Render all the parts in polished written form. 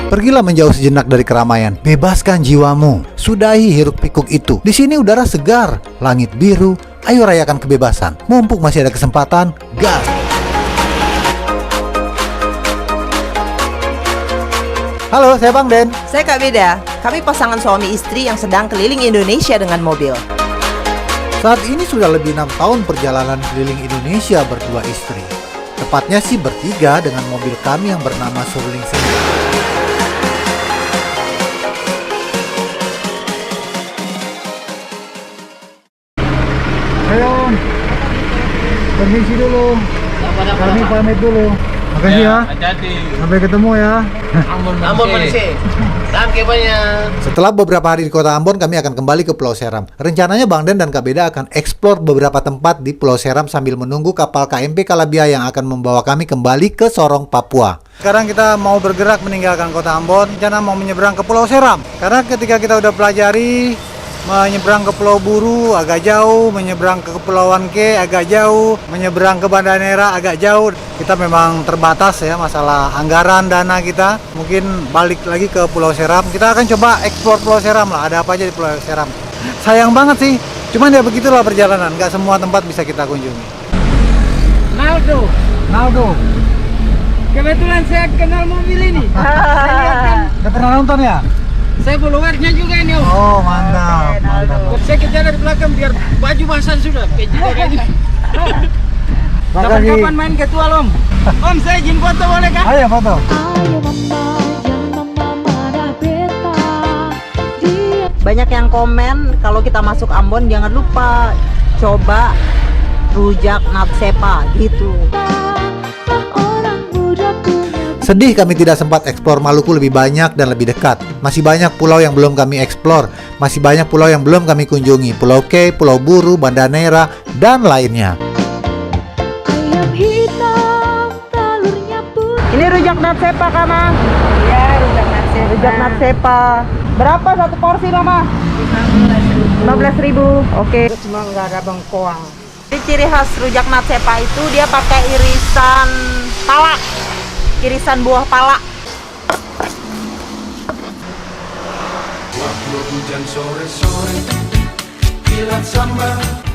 Pergilah menjauh sejenak dari keramaian, bebaskan jiwamu, sudahi hiruk pikuk itu. Di sini udara segar, langit biru, ayo rayakan kebebasan. Mumpung masih ada kesempatan, gas! Halo, saya Bang Den. Saya Kak Beda. Kami pasangan suami istri yang sedang keliling Indonesia dengan mobil. Saat ini sudah lebih 6 tahun perjalanan keliling Indonesia berdua istri. Tepatnya sih bertiga dengan mobil kami yang bernama Surling Seni. Ayo, permisi dulu. Kami pamit dulu. Makasih ya. Hati-hati. Sampai ketemu ya. Ambon Malaysia. Sampai banyak. Setelah beberapa hari di kota Ambon, kami akan kembali ke Pulau Seram. Rencananya Bang Den dan Kak Beda akan eksplor beberapa tempat di Pulau Seram sambil menunggu kapal KMP Calabia yang akan membawa kami kembali ke Sorong, Papua. Sekarang kita mau bergerak meninggalkan kota Ambon, rencana mau menyeberang ke Pulau Seram. Karena ketika kita udah pelajari menyeberang ke Pulau Buru agak jauh, menyeberang ke Kepulauan K agak jauh, menyeberang ke Banda Neira agak jauh. Kita memang terbatas ya masalah anggaran dana kita. Mungkin balik lagi ke Pulau Seram. Kita akan coba eksplor Pulau Seram lah, ada apa aja di Pulau Seram. Sayang banget sih, cuman ya begitulah perjalanan, nggak semua tempat bisa kita kunjungi. Naldo. Kebetulan saya kenal mobil ini. Saya lihat kan, Udah pernah nonton ya? saya followernya juga ini Om. Oh mantap. Saya kejar dari belakang biar baju basah sudah. Kayak juga kayak gini. Kapan-kapan main ketua Om. Om saya izin foto boleh kah? Ayo foto. Banyak yang komen kalau kita masuk Ambon jangan lupa coba rujak Natsepa gitu. Sedih kami tidak sempat eksplor Maluku lebih banyak dan lebih dekat. Masih banyak pulau yang belum kami eksplor. Masih banyak pulau yang belum kami kunjungi. Pulau K, Pulau Buru, Banda Neira, dan lainnya. Ini rujak Natsepa Kak Ma? Iya, rujak Natsepa. Rujak Natsepa. Berapa satu porsi Mama? 15.000. Oke. Cuma nggak ada bengkoang. Jadi ciri khas rujak Natsepa itu dia pakai irisan pala. Irisan buah pala.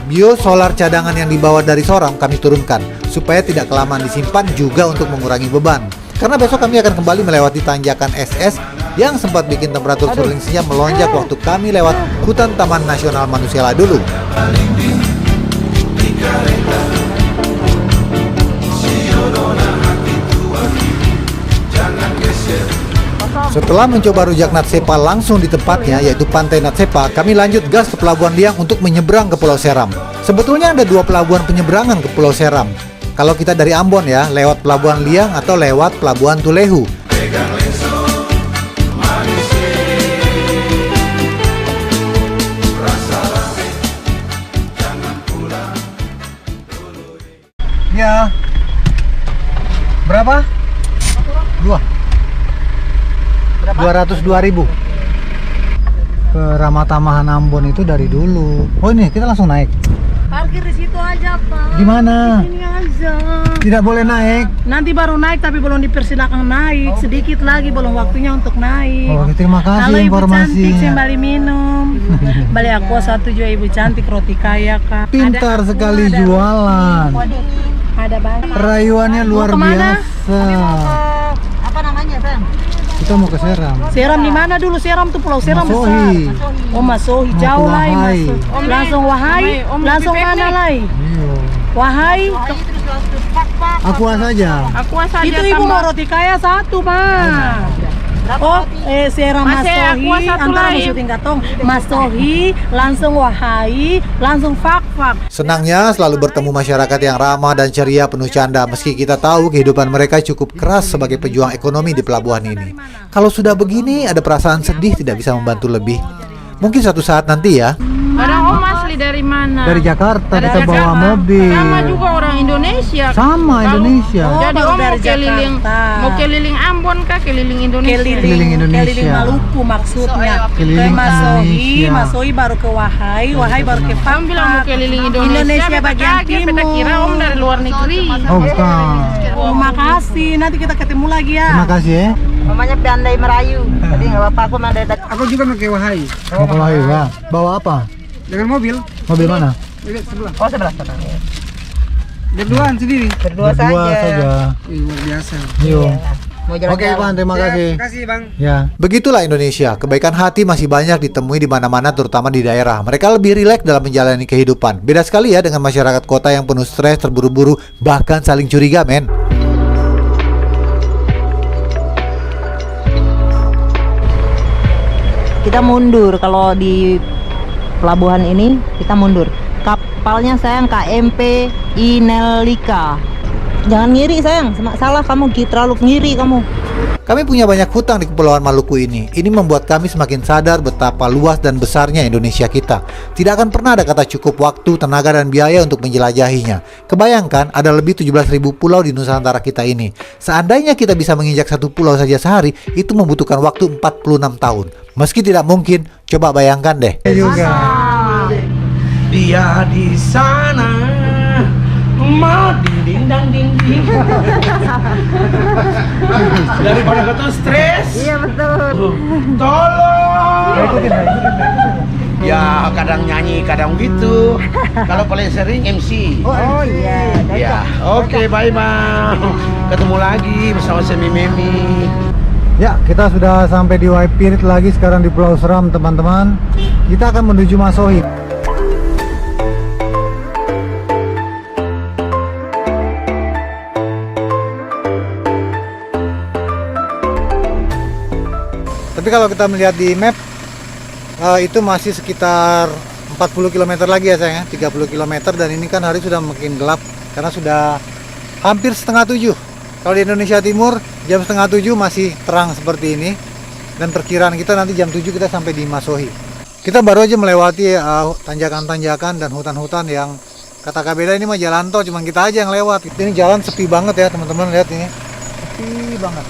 Biosolar cadangan yang dibawa dari Sorong kami turunkan supaya tidak kelamaan disimpan juga untuk mengurangi beban. Karena besok kami akan kembali melewati tanjakan SS yang sempat bikin temperatur Surlingsnya melonjak waktu kami lewat hutan Taman Nasional Manusela dulu. Setelah mencoba rujak Natsepa langsung di tempatnya, yaitu Pantai Natsepa, kami lanjut gas ke Pelabuhan Liang untuk menyeberang ke Pulau Seram. Sebetulnya ada 2 pelabuhan penyeberangan ke Pulau Seram. Kalau kita dari Ambon ya, lewat Pelabuhan Liang atau lewat Pelabuhan Tulehu. Ya. Berapa? 202.000. Ke Ramatamahan Ambon itu dari dulu. Oh ini kita langsung naik. Parkir di situ aja Pak. Di mana? Ini aja. Tidak boleh naik. Nanti baru naik tapi belum dipersilakan naik. Sedikit lagi belum waktunya untuk naik. Oh, terima kasih Halo Ibu informasinya. cantik, saya balik minum. Balik aqua 1 juga Ibu cantik, roti kaya Kak. Pintar sekali ada jualan. roti, ada banyak. Rayuannya luar Mau kemana? biasa. Apa namanya, Bang? Kita mau ke Seram. Seram di mana dulu? Seram tuh Pulau Seram Masohi. besar. Oh Masohi Mau jauh ke lai Wahai. masuk. Langsung Wahai, langsung mana lai? Iya. Wahai. Aqua saja. Itu Ibu mau roti kaya 1 Pak. Oh, Seram Masohi, antara mau syuting katong Masohi, langsung Wahai, langsung Fak-Fak. Senangnya selalu bertemu masyarakat yang ramah dan ceria penuh canda meski kita tahu kehidupan mereka cukup keras sebagai pejuang ekonomi di pelabuhan ini. Kalau sudah begini ada perasaan sedih tidak bisa membantu lebih. Mungkin suatu saat nanti ya. Orang Om asli dari mana? Dari Jakarta Dari kita bawa Jakarta. mobil. Sama juga orang Indonesia. Sama Indonesia. Oh, Jadi baru Om dari mau keliling Ambon kah? Keliling Indonesia? Keliling Indonesia. Keliling Maluku maksudnya. Keliling Ke Masohi, Indonesia. Masohi baru ke Wahai, Wahai baru ke Kamu bilang mau Fak-Fak. keliling Indonesia, Indonesia beta bagian kaget, beta timur. kira Om dari luar negeri. Oh bukan. Terima kasih, nanti kita ketemu lagi ya. Terima kasih ya. Mamanya pandai merayu. Jadi nggak apa-apa, aku mah ada. Aku juga pakai wahai Mau ke Wahai, Bang. Bawa apa? dengan mobil. Mobil mana? Lihat sebelah. Oh, sebelah sana. Berduaan sendiri. Berdua Berdua saja. Wih, luar biasa. Yuk. Mau jalan Oke, Bang, terima kasih. Terima kasih, Bang. Ya, begitulah Indonesia. Kebaikan hati masih banyak ditemui di mana-mana, terutama di daerah. Mereka lebih rileks dalam menjalani kehidupan. Beda sekali ya dengan masyarakat kota yang penuh stres, terburu-buru, bahkan saling curiga, men. Kita mundur kalau di pelabuhan ini, kita mundur. Kapalnya sayang KMP Inelika. Jangan ngiri sayang, salah kamu, terlalu ngiri kamu. Kami punya banyak hutang di Kepulauan Maluku ini. Ini membuat kami semakin sadar betapa luas dan besarnya Indonesia kita. Tidak akan pernah ada kata cukup waktu, tenaga, dan biaya untuk menjelajahinya. Kebayangkan ada lebih 17.000 pulau di Nusantara kita ini. Seandainya kita bisa menginjak satu pulau saja sehari, itu membutuhkan waktu 46 tahun. Meski tidak mungkin, coba bayangkan deh. Dia di sana mau dinding dan dinding. Daripada kau stres. Iya betul. Tolong. Ya kadang nyanyi, kadang gitu. Kalau paling sering MC. Oh iya. Ya, oke, bye bang. Ketemu lagi bersama Semi Memi. Ya, kita sudah sampai di Waipirit lagi sekarang di Pulau Seram, teman-teman. Kita akan menuju Masohi. Tapi kalau kita melihat di map, itu masih sekitar 40 km lagi ya sayang, 30 km, dan ini kan hari sudah makin gelap karena sudah hampir setengah 7. Kalau di Indonesia Timur jam setengah 7 masih terang seperti ini, dan perkiraan kita nanti jam 7 kita sampai di Masohi. Kita baru aja melewati tanjakan-tanjakan dan hutan-hutan yang kata Kak Beda ini mah jalan tol, cuman kita aja yang lewat. Ini jalan sepi banget ya teman-teman, lihat ini sepi banget.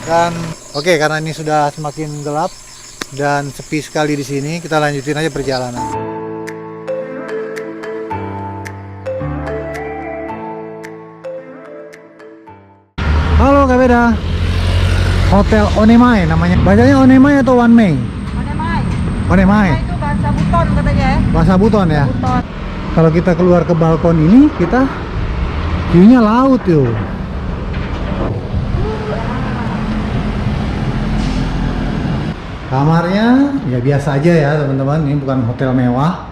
Dan oke, karena ini sudah semakin gelap dan sepi sekali di sini, kita lanjutin aja perjalanan. Halo Kak Beda. Hotel Onemai namanya. Bacanya Onemai atau One Mei? Onemai. Itu bahasa Buton katanya ya. Bahasa Buton ya. Buton. Kalau kita keluar ke balkon ini, kita view-nya laut tuh. Kamarnya ya biasa aja ya teman-teman, ini bukan hotel mewah,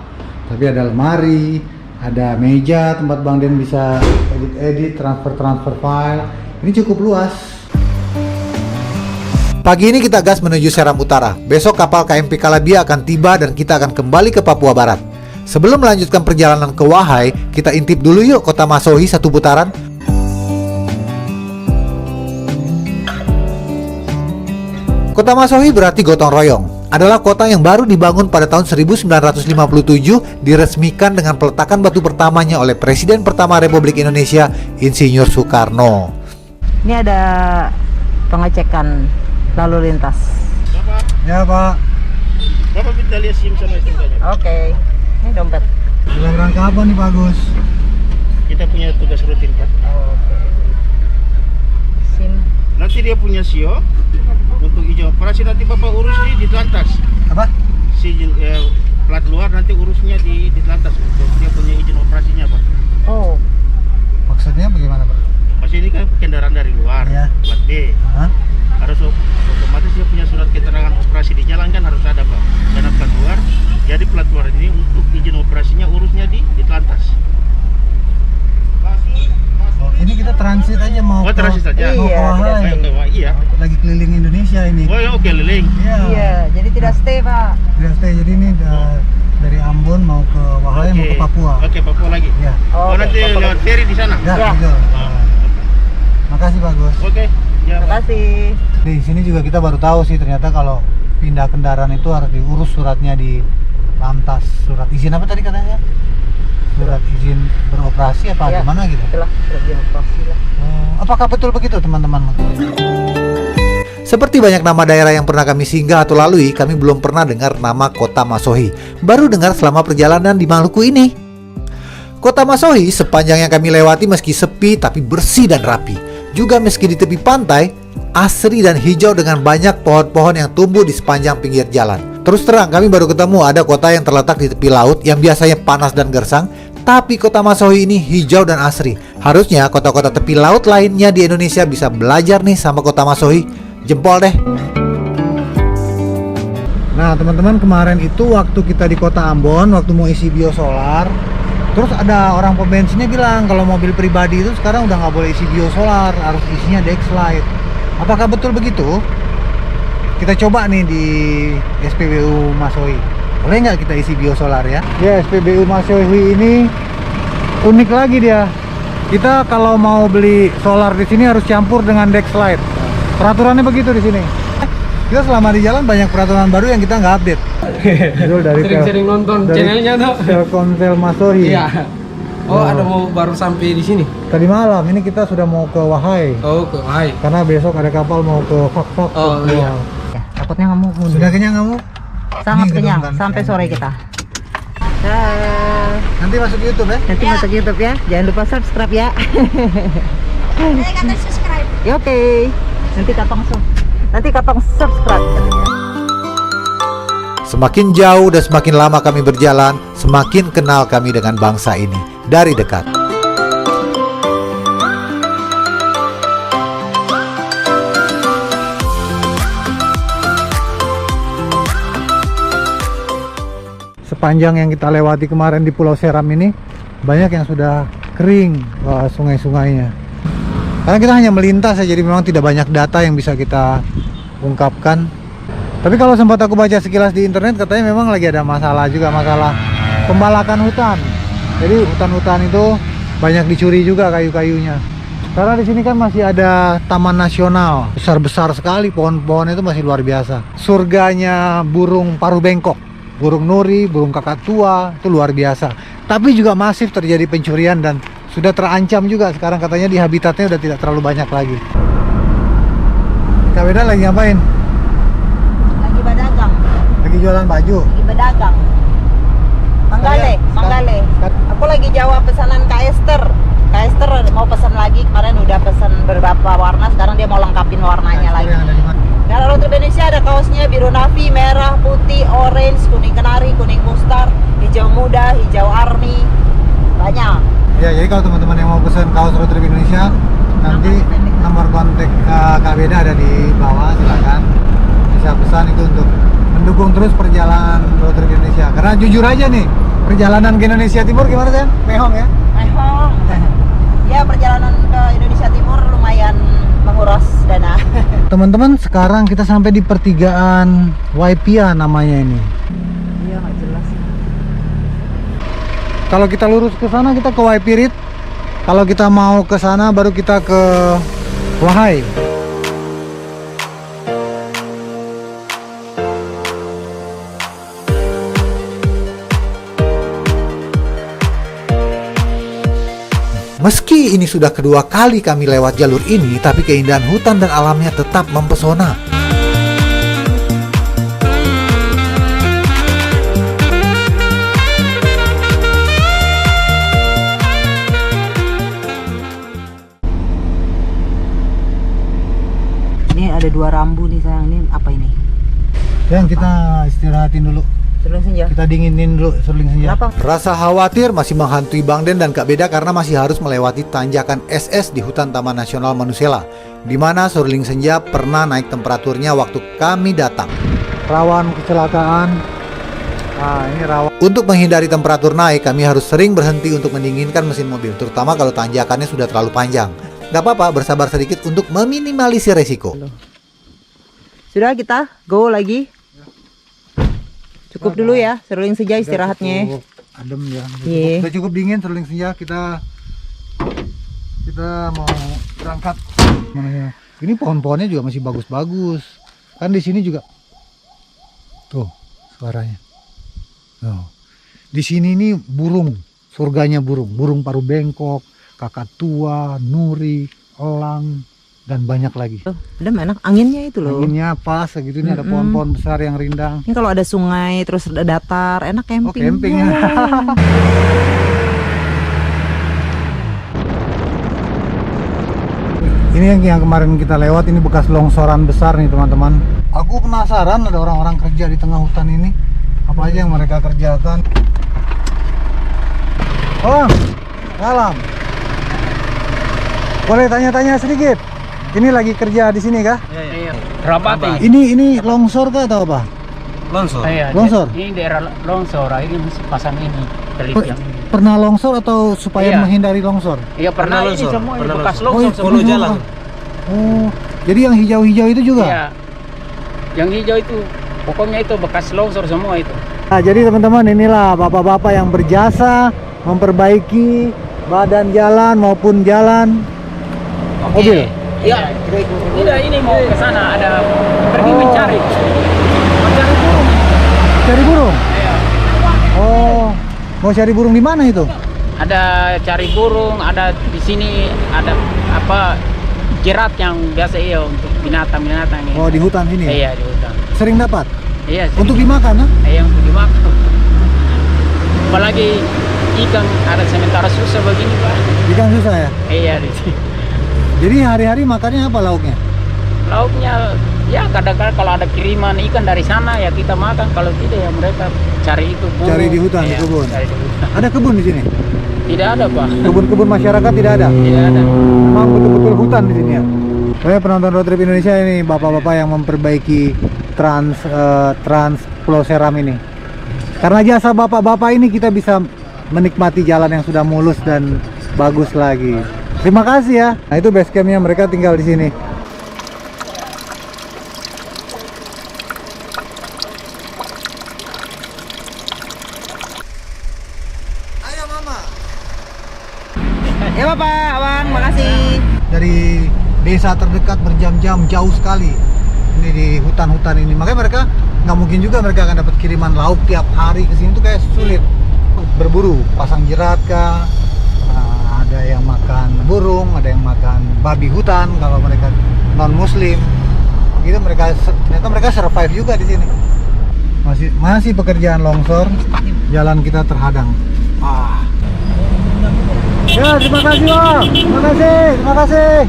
tapi ada lemari, ada meja tempat Bang Den bisa edit-edit, transfer file. Ini cukup luas. Pagi ini kita gas menuju Seram Utara. Besok kapal KMP Kalabia akan tiba dan kita akan kembali ke Papua Barat. Sebelum melanjutkan perjalanan ke Wahai, kita intip dulu yuk kota Masohi satu putaran. Kota Masohi berarti gotong royong. Adalah kota yang baru dibangun pada tahun 1957, diresmikan dengan peletakan batu pertamanya oleh Presiden pertama Republik Indonesia, Insinyur Soekarno. Ini ada pengecekan lalu lintas. Ya Pak. Bapak minta lihat SIM sama STNK-nya. Oke. Ini dompet. Dalam rangka apa nih Pak Gus? Kita punya tugas rutin Pak. Oke. SIM. Nanti dia punya SIO untuk izin operasi, nanti Bapak urus di Telantas. Apa? Si plat luar nanti urusnya di Telantas. Dia punya izin operasinya Pak. Oh. Maksudnya bagaimana Pak? Masih ini kan kendaraan dari luar, Ya. plat B. Hah? Harus otomatis dia punya surat keterangan operasi di jalan kan harus ada Pak. Karena plat luar, jadi plat luar ini untuk izin operasinya urusnya di Telantas. Oh, ini kita transit aja mau Oh, transit saja. mau ke Iya, Wahai. Iya. Lagi keliling Indonesia ini. Oh ya, oke, liling. Iya. Iya, jadi tidak stay, Pak. Tidak stay, jadi ini dari Ambon mau ke Wahai mau ke Papua. Oke, Papua lagi. Ya. Oh, nanti lewat ferry di sana. Ya, Ya. betul. Makasih Pak Gus. Oke. Ya, Terima kasih. Di sini juga kita baru tahu sih ternyata kalau pindah kendaraan itu harus diurus suratnya di Lantas. Surat izin apa tadi katanya? Surat izin beroperasi apa Ya. gimana gitu? Itulah, sudah operasi lah. Apakah betul begitu teman-teman? Seperti banyak nama daerah yang pernah kami singgah atau lalui, kami belum pernah dengar nama Kota Masohi. Baru dengar selama perjalanan di Maluku ini. Kota Masohi sepanjang yang kami lewati meski sepi tapi bersih dan rapi. Juga meski di tepi pantai, asri dan hijau dengan banyak pohon-pohon yang tumbuh di sepanjang pinggir jalan. Terus terang, kami baru ketemu ada kota yang terletak di tepi laut yang biasanya panas dan gersang, tapi kota Masohi ini hijau dan asri. Harusnya kota-kota tepi laut lainnya di Indonesia bisa belajar nih sama kota Masohi. Jempol deh. Nah teman-teman, kemarin itu waktu kita di kota Ambon, waktu mau isi biosolar, terus ada orang pembensinnya bilang kalau mobil pribadi itu sekarang udah nggak boleh isi biosolar, harus isinya Dexlite. Apakah betul begitu? Kita coba nih di SPBU Masohi. Boleh nggak kita isi biosolar ya? Ya, SPBU Masohi ini unik lagi dia. Kita kalau mau beli solar di sini harus campur dengan Dexlite. Peraturannya begitu di sini. Kita selama di jalan banyak peraturan baru yang kita nggak update. Sering-sering nonton channelnya tuh. Telkomsel Masohi. Iya. Oh, ada mau baru sampai di sini. Tadi malam ini kita sudah mau ke Wahai. Oh, ke hai. Karena besok ada kapal mau ke Fak-Fak. Oh, iya. Ya, takutnya kamu mundur. Sudah kenyang kamu? Sangat Ini kenyang gedung kan. sampai sore kita. Nanti masuk YouTube ya? Nanti masuk YouTube ya. Jangan lupa subscribe ya. Kata subscribe. Ya, oke. Nanti kapang subscribe. Semakin jauh dan semakin lama kami berjalan, semakin kenal kami dengan bangsa ini dari dekat. Sepanjang yang kita lewati kemarin di Pulau Seram ini, banyak yang sudah kering sungai-sungainya. Karena kita hanya melintas ya, jadi memang tidak banyak data yang bisa kita ungkapkan. Tapi kalau sempat aku baca sekilas di internet, katanya memang lagi ada masalah juga, masalah pembalakan hutan. Jadi hutan-hutan itu banyak dicuri juga kayu-kayunya. Karena di sini kan masih ada taman nasional, besar-besar sekali, pohon-pohon itu masih luar biasa. Surganya burung paruh bengkok, burung nuri, burung kakatua, itu luar biasa. Tapi juga masif terjadi pencurian dan sudah terancam juga sekarang, katanya di habitatnya udah tidak terlalu banyak lagi. Kak Beda lagi ngapain? Lagi berdagang. Lagi jualan baju. Lagi berdagang. Manggale. Aku lagi jawab pesanan Kak Esther. Kak Esther mau pesan lagi, kemarin udah pesan beberapa warna, sekarang dia mau lengkapin warnanya lagi. Kalau Roti Indonesia ada kaosnya biru navy, merah, putih, orange, kuning kenari, kuning mustard, hijau muda, hijau army, banyak. Ya, jadi kalau teman-teman yang mau pesan kaos Road Trip Indonesia, nanti nomor kontak Kak Beda ada di bawah, silakan bisa pesan itu untuk mendukung terus perjalanan Road Trip Indonesia. Karena jujur aja nih, perjalanan ke Indonesia Timur gimana Sen? Mehong ya? Mehong. Ya, perjalanan ke Indonesia Timur lumayan menguras dana. Teman-teman, sekarang kita sampai di pertigaan Waipia namanya ini. Iya, nggak jelas. Kalau kita lurus ke sana kita ke Waipirit. Kalau kita mau ke sana baru kita ke Wahai. Meski ini sudah kedua kali kami lewat jalur ini, tapi keindahan hutan dan alamnya tetap mempesona. Ini ada dua rambu nih sayang, ini apa ini? Yang kita istirahatin dulu. Seling senja. Kita dinginin dulu seling senja. Kenapa? Rasa khawatir masih menghantui Bang Den dan Kak Beda karena masih harus melewati tanjakan SS di hutan Taman Nasional Manusela, di mana seling senja pernah naik temperaturnya waktu kami datang. Rawan kecelakaan. Nah, ini rawan. Untuk menghindari temperatur naik, kami harus sering berhenti untuk mendinginkan mesin mobil, terutama kalau tanjakannya sudah terlalu panjang. Gak apa-apa, bersabar sedikit untuk meminimalisir resiko. Sudah, kita go lagi. Cukup dulu ya, seruling senja istirahatnya. Cukup adem ya. Iya. Udah cukup dingin seruling senja, kita mau berangkat. Mana ya? Ini pohon-pohonnya juga masih bagus-bagus. Kan di sini juga. Tuh suaranya. Tuh. Di sini nih burung, surganya burung, burung paruh bengkok, kakatua, nuri, elang, dan banyak lagi. Tuh, adem enak, anginnya itu loh. Anginnya pas segitu, ini ada pohon-pohon besar yang rindang. Ini kalau ada sungai terus ada datar, enak camping. Oh, camping ya. Ini Ini yang kemarin kita lewat, ini bekas longsoran besar nih teman-teman. Aku penasaran ada orang-orang kerja di tengah hutan ini. Apa aja yang mereka kerjakan? Oh, malam. Boleh tanya-tanya sedikit? Ini lagi kerja di sini kah? Iya. Rabati. Ini longsor kah atau apa? Longsor. Iya, Longsor? ini daerah longsor, ini mesti pasang ini, telip yang ini. Pernah longsor atau supaya Iya. menghindari longsor? Iya pernah ini longsor, semua ini pernah bekas longsor. longsor Sepuluh semua. jalan. Oh, jadi yang hijau-hijau itu juga? Iya. Yang hijau itu pokoknya itu bekas longsor semua itu. Nah, jadi teman-teman, inilah bapak-bapak yang berjasa memperbaiki badan jalan maupun jalan mobil. Iya. Tidak, ini mau ke sana ada pergi mencari burung. Cari burung? Iya. Oh, mau cari burung di mana itu? Ada cari burung, ada di sini ada apa jerat yang biasa iya untuk binatang-binatang ini. Oh, di hutan sini? Iya, di hutan. Sering dapat? Iya. Untuk dimakan? Iya, untuk dimakan. Apalagi ikan ada sementara susah begini, Pak. Ikan susah ya? Iya, di sini. Jadi hari-hari makannya apa lauknya? Lauknya ya kadang-kadang kalau ada kiriman ikan dari sana ya kita makan, kalau tidak ya mereka cari itu burung. Cari di hutan, di Iya, kebun. cari di hutan. Ada kebun di sini? Tidak ada, Pak. Kebun-kebun masyarakat tidak ada? Tidak ada. Memang betul-betul hutan di sini ya? Saya penonton Road Trip Indonesia ini bapak-bapak yang memperbaiki trans Pulau Seram ini. Karena jasa bapak-bapak ini kita bisa menikmati jalan yang sudah mulus dan bagus lagi. Terima kasih ya. Nah, itu base campnya, mereka tinggal di sini. Ayo mama. Ya Bapak, Abang, makasih. Dari desa terdekat berjam-jam jauh sekali. Ini di hutan-hutan ini. Makanya mereka nggak mungkin juga mereka akan dapat kiriman lauk tiap hari ke sini, tuh kayak sulit. Berburu, pasang jerat kah? Ada yang makan burung, ada yang makan babi hutan kalau mereka non muslim. Gitu ternyata mereka survive juga di sini. Masih pekerjaan longsor, jalan kita terhadang. Ya, terima kasih Bang. Terima kasih.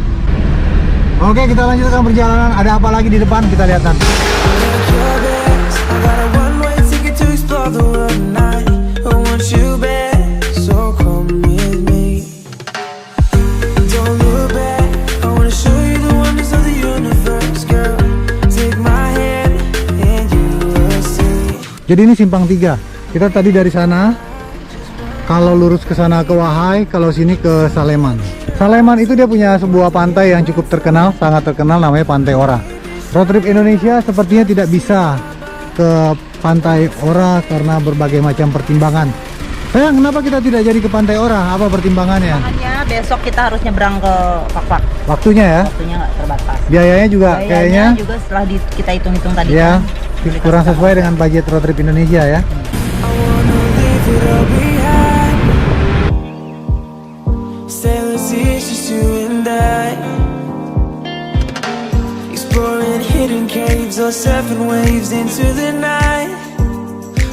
Oke, kita lanjutkan perjalanan. Ada apa lagi di depan? Kita lihat nanti. Jadi ini simpang 3. Kita tadi dari sana, kalau lurus ke sana ke Wahai, kalau sini ke Saleman. Saleman itu dia punya sebuah pantai yang cukup terkenal, sangat terkenal, namanya Pantai Ora. Road Trip Indonesia sepertinya tidak bisa ke Pantai Ora karena berbagai macam pertimbangan. Sayang, kenapa kita tidak jadi ke Pantai Ora? Apa pertimbangannya? Makanya besok kita harus nyebrang ke Pakpak. Waktunya ya? Waktunya nggak terbatas. Biayanya juga kayaknya juga setelah kita hitung-hitung tadi ya kan. kurang sesuai dengan budget Road Trip Indonesia ya. Surfing waves into the night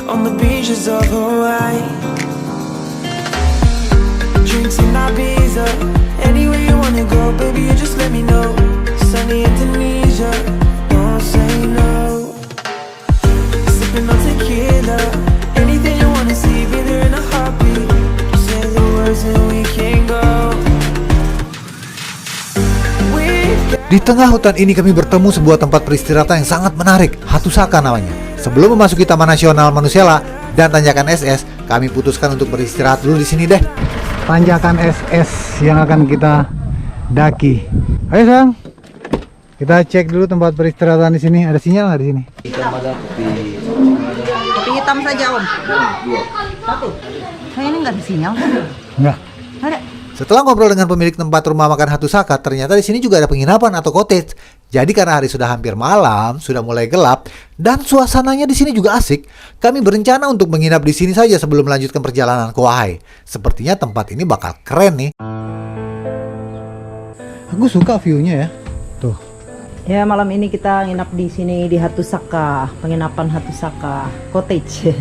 on the beaches of Hawaii. Drinks in Ibiza, anywhere you wanna go, baby, you just let me know. Sunny Indonesia, don't say no. Sipping on tequila, anything you wanna see, be there in a heartbeat. Say the words and we can go. Di tengah hutan ini kami bertemu sebuah tempat peristirahatan yang sangat menarik, Hatusaka namanya. Sebelum memasuki Taman Nasional Manusela dan Tanjakan SS, kami putuskan untuk beristirahat dulu di sini deh. Tanjakan SS yang akan kita daki. Ayo sayang, kita cek dulu tempat peristirahatan di sini. Ada sinyal nggak di sini? Kopi hitam saja Om. Satu. Saya ini nggak ada sinyal kan? Enggak. Ada. Setelah ngobrol dengan pemilik tempat rumah makan Hatusaka, ternyata di sini juga ada penginapan atau cottage. Jadi karena hari sudah hampir malam, sudah mulai gelap, dan suasananya di sini juga asik, kami berencana untuk menginap di sini saja sebelum melanjutkan perjalanan ke Wahai. Sepertinya tempat ini bakal keren nih. Aku suka view-nya ya. Tuh. Ya, malam ini kita nginap di sini di Hatusaka, penginapan Hatusaka Cottage.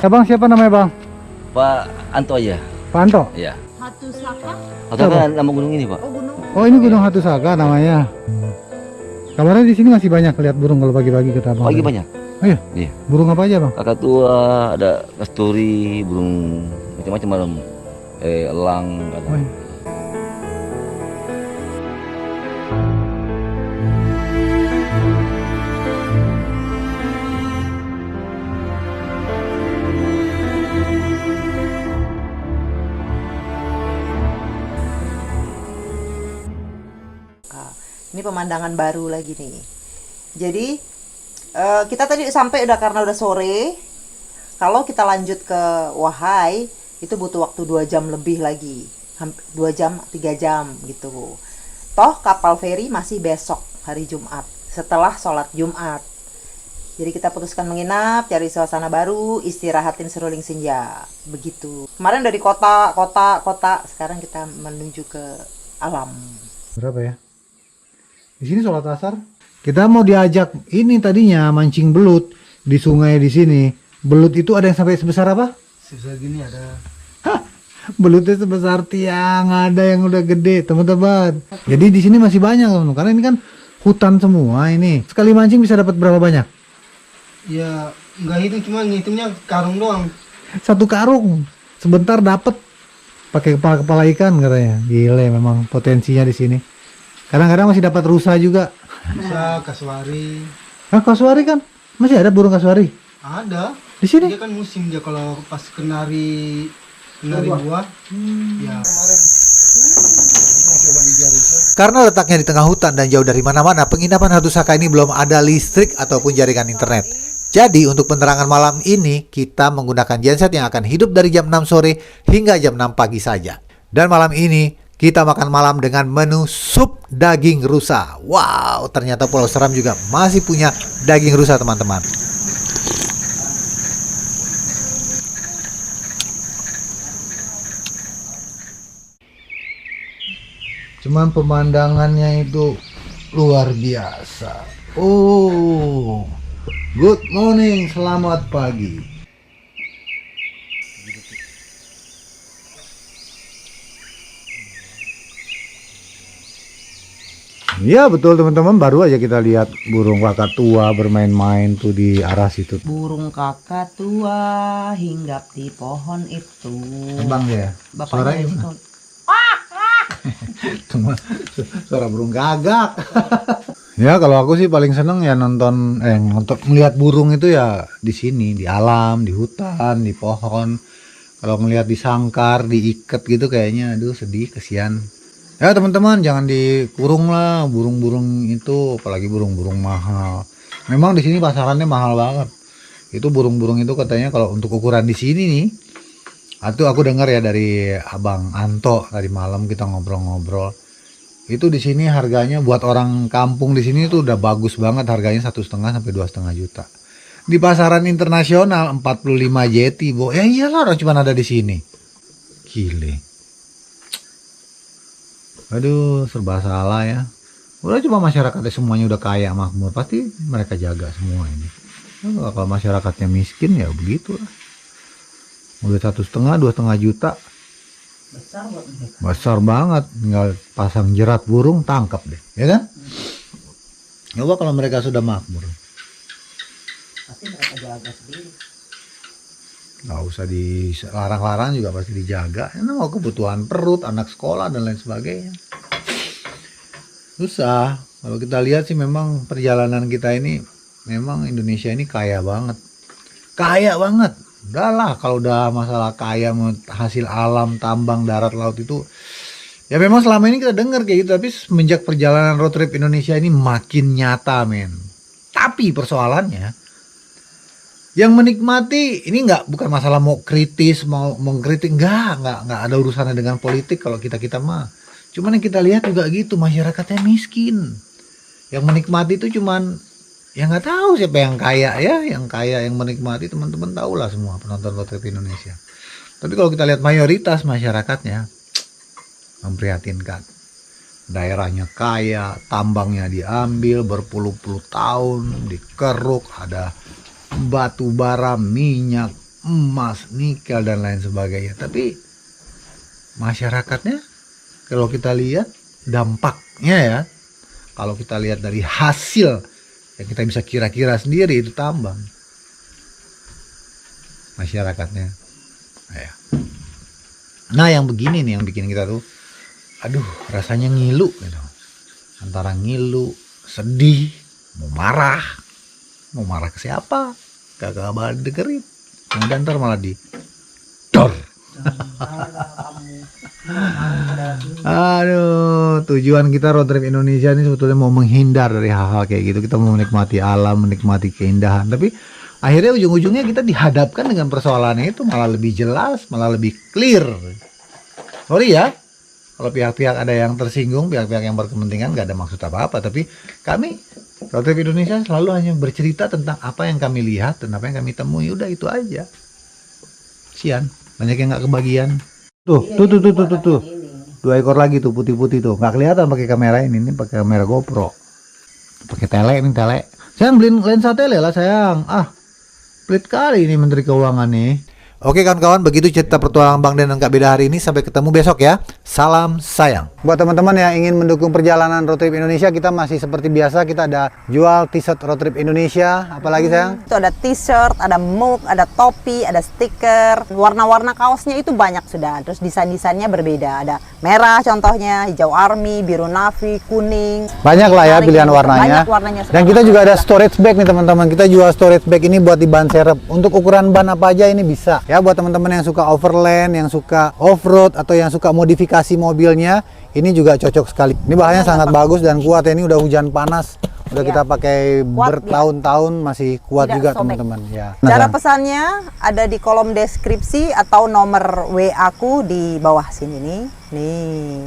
Ya Bang, siapa namanya Bang? Pak Anto aja. Pak Anto? Iya. Hatusaka. Atau nama gunung ini, Pak? Oh, gunung. Oh, ini Gunung Hatusaka namanya. Kabarnya di sini masih banyak lihat burung kalau pagi-pagi kata Abang. Pagi tadi. banyak. Oh iya? Iya. Burung apa aja, Bang? Kakatua, ada kasturi, burung macam-macam malam. Elang, ada. Oh, iya. Ini pemandangan baru lagi nih. Jadi kita tadi sampai karena udah sore. Kalau kita lanjut ke Wahai itu butuh waktu 2 jam lebih lagi. 2 jam, 3 jam gitu. Toh kapal feri masih besok hari Jumat setelah sholat Jumat. Jadi kita putuskan menginap, cari suasana baru, istirahatin seruling senja. Begitu. Kemarin dari kota, sekarang kita menuju ke alam. Berapa ya? Di sini sholat asar. Kita mau diajak ini tadinya mancing belut di sungai di sini. Belut itu ada yang sampai sebesar apa? Sebesar gini ada. Belutnya sebesar tiang, ada yang udah gede, teman-teman. Jadi di sini masih banyak, teman-teman. Karena ini kan hutan semua ini. Sekali mancing bisa dapat berapa banyak? Ya, nggak hitung, cuma ngitungnya karung doang. 1 karung. Sebentar dapat. Pakai kepala ikan katanya. Gile memang potensinya di sini. Kadang-kadang masih dapat rusa juga. Bisa kasuari. Nah, kasuari kan? Masih ada burung kasuari? Ada. Di sini? Dia kan musim dia kalau pas kenari buah. Ya. Karena letaknya di tengah hutan dan jauh dari mana-mana, penginapan Hatusaka ini belum ada listrik ataupun jaringan internet. Jadi untuk penerangan malam ini, kita menggunakan genset yang akan hidup dari jam 6 sore hingga jam 6 pagi saja. Dan malam ini, kita makan malam dengan menu sup daging rusa. Wow, ternyata Pulau Seram juga masih punya daging rusa, teman-teman. Cuman pemandangannya itu luar biasa. Oh, good morning, selamat pagi. Iya betul teman-teman, baru aja kita lihat burung kakatua bermain-main tuh di arah situ. Burung kakatua hinggap di pohon itu. Abang ya? Bapaknya Suaranya gimana? Cuma suara burung gagak. Ya kalau aku sih paling seneng ya nonton melihat burung itu ya di sini, di alam, di hutan, di pohon. Kalau melihat di sangkar, diikat gitu kayaknya aduh sedih, kesian. Ya teman-teman jangan dikurung lah burung-burung itu, apalagi burung-burung mahal. Memang di sini pasarannya mahal banget. Itu burung-burung itu katanya kalau untuk ukuran di sini nih, itu aku dengar ya dari Abang Anto tadi malam kita ngobrol-ngobrol. Itu di sini harganya buat orang kampung di sini tuh udah bagus banget, harganya 1,5 sampai 2,5 juta. Di pasaran internasional 45 jeti, Bo. Ya iyalah orang cuma ada di sini. Gile. Aduh, serba salah ya. Udah cuma masyarakatnya semuanya udah kaya makmur, pasti mereka jaga semua ini. Nah, kalau masyarakatnya miskin ya begitu lah. Udah 1,5, 2,5 juta. Besar banget. Tinggal pasang jerat burung, tangkap deh, ya kan? Coba kalau mereka sudah makmur. Pasti mereka jaga sendiri. Nggak usah dilarang-larang juga pasti dijaga. Ini mau kebutuhan perut, anak sekolah dan lain sebagainya. Susah. Kalau kita lihat sih memang perjalanan kita ini, memang Indonesia ini kaya banget. Kaya banget. Udahlah kalau udah masalah kaya, hasil alam, tambang, darat, laut itu. Ya memang selama ini kita dengar kayak gitu. Tapi semenjak perjalanan road trip Indonesia ini makin nyata men. Tapi persoalannya, yang menikmati ini bukan masalah mau kritis, mau mengkritik, nggak ada urusannya dengan politik kalau kita mah. Cuman yang kita lihat juga gitu, masyarakatnya miskin. Yang menikmati itu cuman ya nggak tahu siapa yang kaya ya, yang kaya yang menikmati teman-teman tahu lah semua penonton road trip Indonesia. Tapi kalau kita lihat mayoritas masyarakatnya memprihatinkan. Daerahnya kaya, tambangnya diambil berpuluh-puluh tahun, dikeruk, ada batu bara, minyak, emas, nikel dan lain sebagainya. Tapi masyarakatnya kalau kita lihat dampaknya ya, kalau kita lihat dari hasil yang kita bisa kira-kira sendiri itu tambang masyarakatnya. Nah yang begini nih yang bikin kita tuh aduh rasanya ngilu gitu. Antara ngilu, sedih, mau marah ke siapa, kagak bakal dengerin, kemudian ntar malah di dor. Aduh, tujuan kita road trip Indonesia ini sebetulnya mau menghindar dari hal-hal kayak gitu. Kita mau menikmati alam, menikmati keindahan, tapi akhirnya ujung-ujungnya kita dihadapkan dengan persoalannya itu malah lebih jelas, malah lebih clear. Sorry ya kalau pihak-pihak ada yang tersinggung, pihak-pihak yang berkepentingan, gak ada maksud apa-apa, tapi kami Road Trip Indonesia selalu hanya bercerita tentang apa yang kami lihat dan apa yang kami temui. Udah itu aja. Sian, banyak yang gak kebagian. Tuh. 2 ekor lagi tuh putih-putih tuh. Gak kelihatan pakai kamera ini pakai kamera GoPro. Pakai tele ini tele. Sayang beliin lensa tele lah sayang. Pelit kali ini Menteri Keuangan nih. Oke kawan-kawan, begitu cerita petualangan Bang Den dan Kak Beda hari ini. Sampai ketemu besok ya. Salam sayang. Buat teman-teman yang ingin mendukung perjalanan Road Trip Indonesia, kita masih seperti biasa, kita ada jual t-shirt Road Trip Indonesia. Apalagi sayang? Itu ada t-shirt, ada mug, ada topi, ada stiker. Warna-warna kaosnya itu banyak sudah. Terus desain-desainnya berbeda. Ada merah contohnya, hijau army, biru navy, kuning. Banyak lah ya pilihan warnanya. Banyak warnanya. Dan kita juga ada storage bag nih teman-teman. Kita jual storage bag ini buat di ban serep. Untuk ukuran ban apa aja ini bisa. Ya buat teman-teman yang suka overland, yang suka off-road, atau yang suka modifikasi mobilnya, ini juga cocok sekali. Ini bahannya sangat bagus dan kuat ya. Ini udah hujan panas, udah kita pakai bertahun-tahun masih kuat juga teman-teman ya. Cara pesannya ada di kolom deskripsi atau nomor WA aku di bawah sini nih.